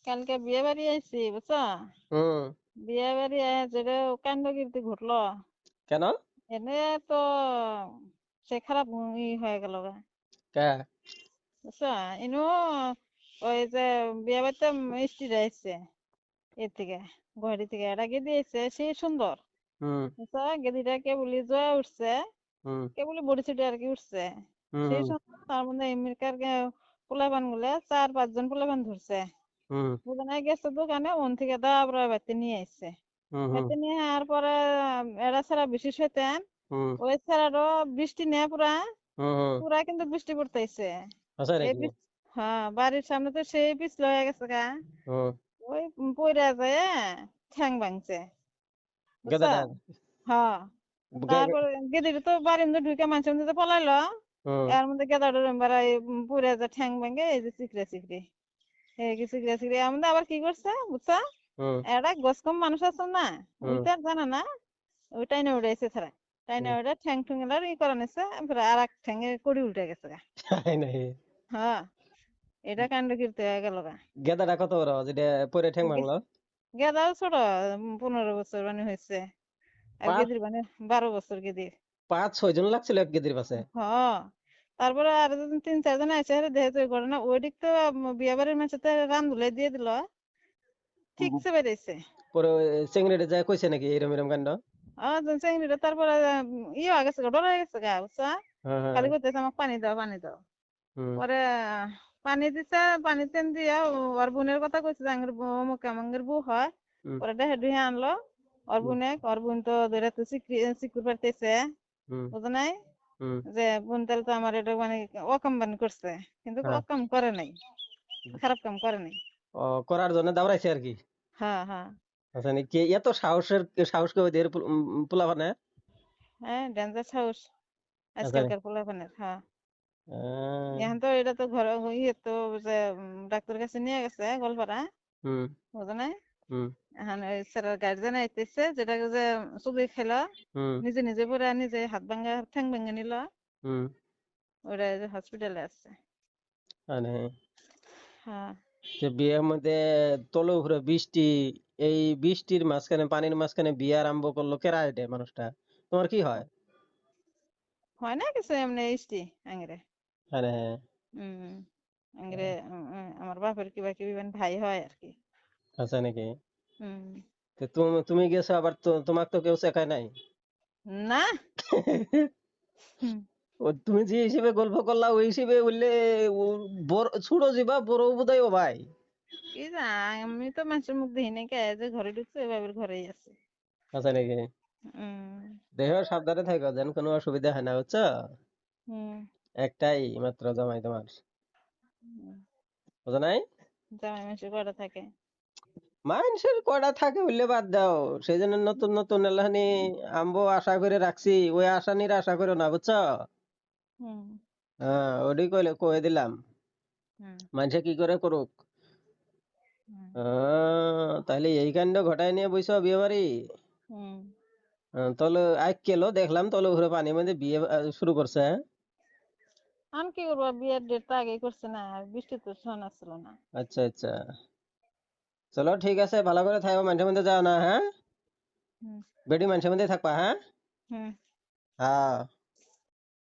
কালকে বিয়ে বাড়ি আইছি বুঝছো। হুম। বিয়ে বাড়ি যেটা কাণ্ড কীর্তি ঘটলো। কেন? এনে তো সে খারাপ হয়ে গেল গা, কে? বুঝছো। ইনু ওই যে বিয়ে বাড়িতে মিষ্টি যাইছে এর থেকে, গুয়াহাটি থেকে এটা গেদি আইছে, সে সুন্দর হুম। বুঝছো। গেদিটা কে বলি জয়া উঠছে, হুম। কে বলি বডি ছুটি আর কি উঠছে। হুম। সেই হুম। সুন্দর, তার মধ্যে আমেরিকার পোলাপান গুলে 4-5 জন পোলাপান ধরছে। হুম। বুঝে গেছে দোকানে, ওন থেকে দাবড়া বাড়িতে নিয়ে আইছে। হুম। হুম। বাড়িতে নিয়ে আসার পরে এরা ছাড়া বেশি শয়তান। হুম। ওই ছাড়ারও বৃষ্টি নেই পুরা, হুম। হুম। পুরা কিন্তু বৃষ্টি পড়তেছে। আছে এই নাকি? হ্যাঁ, বাড়ির সামনে তো সেই পিছল হয়ে গেছে গা। হুম। ওই পইরা যায় ঠ্যাং ভাঙছে, বুঝছো। গেদাটা? হ্যাঁ, তারপরে গেদির তো বাড়ির মধ্যে ঢুকে মানুষের মধ্যে পলাইলো। হুম। এর মধ্যে গেদাটার বেড়াই পুড়ে যায় ঠ্যাং ভেঙে, এই যে চিকরে চিকরে, এই কি চিকরে চিকরে এর মধ্যে আবার কি করছে বুঝছো। হুম। এটা গসকম মানুষ আছে না, হুম। ওইটা আর জানে না। ওই টাইনে উড়াইছে তারা, টাইনে হুম। উড়ে ঠ্যাং ঠুং এলার ই করে নিছে, আর এক ঠ্যাঙে কড়ি উল্টে গেছে গা। তাই নাকি? হ্যাঁ, এটা কাণ্ড কীর্তি হয়ে গেল গা। গেদাটা কত বড় যেটা পরে ঠ্যাং ভাঙলো? গেদাও ছোট, 15 বছর মানে হয়েছে। আর পাঁচ গেদির মানে 12 বছর গেদির। 5-6 জন লাগছিল এক গেদির পাশে? হ্যাঁ, তারপরে আর 3-4 জন আছে দেখে ওই ঘটনা, ওই দিক তো বিয়ে বাড়ির মাঝে রান্ধুলে দিয়ে দিল, উম, ঠিকছে বেড়েছে। পরে চেংড়িটা যায় কইছে নাকি এরম এরম কাণ্ড? চিংড়িটা তারপরে ইয়ে হয়ে গেছে গা, ডর হয়ে গেছে গা বুঝছা। হ্যাঁ, হ্যাঁ। খালি করতেছে আমাকে পানি দাও পানি দাও। হুম। পরে পানি দিছে, পানি তেন দিয়া ওর বোনের কথা কইছে যে আঙ্গের বউ অমুক আমাঙ্গের বউ হয়। হুম। পরে ডেহে ডুহে আনলো ওর হুম। বোনে, ওর বোন তো ধরে তো চিকুর পারতেছে, হুম। বুঝো নাই। হুম। যে বোন তাহলে তো আমার এটা মানে অকাম করছে, কিন্তু হ্যাঁ। অকাম করে নাই, খারাপ কাম করে নাই। ও, করার জন্য দাবড়াইছে আর কি। হ্যাঁ হ্যাঁ। আচ্ছা, কে এত সাহস কে ওদের পোলা মানে? হ্যাঁ, ডেঞ্জার সাহস আচ্ছা। আজকালকার পোলাপানের। হ্যাঁ, আহ, এখন তো এটা তো ঘর ইয়ে তো, যে ডাক্তারের কাছে নিয়ে গেছে গোলপাড়া, হুম। বুঝো নাই। হুম। এখন ওই স্যারের গার্জেন আইতেছে, যেটাকে যে চুবি খেলো, হুম। নিজে নিজে পরে নিজে হাত ভাঙা ঠ্যাং ভেঙে নিল, হুম। ওরা হসপিটালে আছে। মানে হ্যাঁ। যে বিয়ের মধ্যে তলে উপরে বৃষ্টি, এই বৃষ্টির মাঝখানে পানির মাঝখানে বিয়ে আরম্ভ করলো কেরা এটা মানুষটা? তোমার কি হয়? হয় না কিছু এমনি ইষ্টি আংরে। আরে হম, আংরে আমার বাপের কিবা কিবি মানে ভাই হয় আর কি। আচ্ছা নাকি? হম। তো তুমি তুমি গেছো আবার, তো তোমাকে তো কেউ শেখায় নাই? না। হুম, ও তুমি যে হিসেবে গল্প করলা ওই হিসেবে বললে ও বড় ছোট যাবা বড় বোধহয় ও ভাই। কি জানি, আমি তো মানুষের মুখ দেখি নাই, কে যে ঘরে ঢুকছে এভাবে ঘরেই আছে। আচ্ছা নাকি? হম। দেহ সাবধানে থাকো যেন কোনো অসুবিধা হয় না, বুঝছো। হম। একটাই মাত্র জামাই তোমার, হম, বুঝো নাই? জামাই মাসে কটা থাকে। মানুষের কয়টা থাকে বললে বাদ দাও, সেই জন্য নতুন নতুন এলাহানি আম্বো আশা করে রাখছি, ওই আশা নিরাশা করো না, বুঝছো। হুম। হ্যাঁ, ওটাই কইলে কয়ে দিলাম, হুম। মানুষে কি করে করুক। হুম। তাহলে এই কাণ্ড ঘটায় নিয়ে বইস বিয়ে বাড়ি? হুম। তলে আই কেলো দেখলাম তলে ঘুরে পানির মধ্যে বিয়ে শুরু করছে, হ্যাঁ? আমি কি করবো, বিয়ের ডেট তো আগেই করছে না, আর বৃষ্টি তো শোনা ছিল না। আচ্ছা আচ্ছা, চলো ঠিক আছে, ভালো করে থাকো, মানুষের মধ্যে যাও না, হ্যাঁ? হুম। বেটি মানুষের মধ্যে থাকবা, হ্যাঁ? হুম। হ্যাঁ।